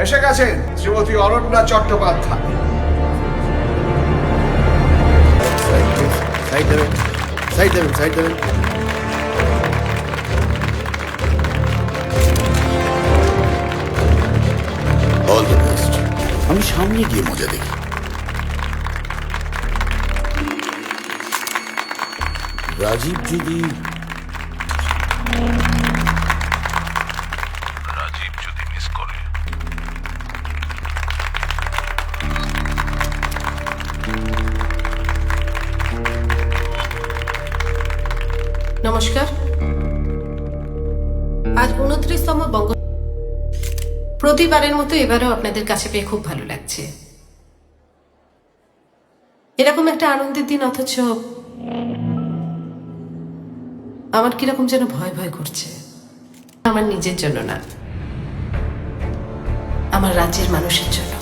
এসে গেছেন শ্রীমতী অরণ্যা চট্টোপাধ্যায়। সাইড দেবেন, সাইড দেবেন, সাইড দেবেন। All the best. আমি সামনে গিয়ে মজা দেখি। রাজীব যদি মিস করে, নমস্কার। আজ 29তম বঙ্গ। প্রতিবারের মতো এবারেও আপনাদের কাছে পেয়ে খুব ভালো লাগছে। এরকম একটা আনন্দের দিন, অথচ আমার কিরকম যেন ভয় ভয় করছে। আমার নিজের জন্য না, আমার রাজ্যের মানুষের জন্য।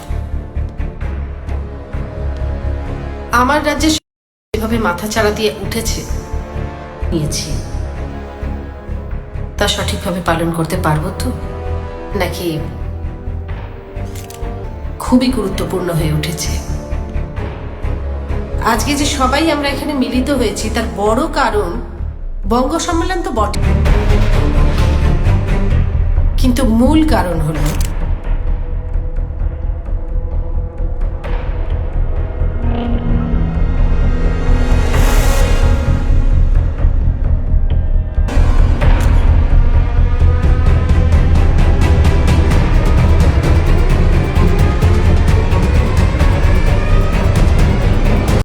আমার রাজ্যে যেভাবে মাথা চাড়া দিয়ে উঠেছে নিয়েছি, তা সঠিকভাবে পালন করতে পারবো তো, নাকি খুবই গুরুত্বপূর্ণ হয়ে উঠেছে? আজকে যে সবাই আমরা এখানে মিলিত হয়েছি তার বড় কারণ বঙ্গ সম্মেলন তো বটে, কিন্তু মূল কারণ হলো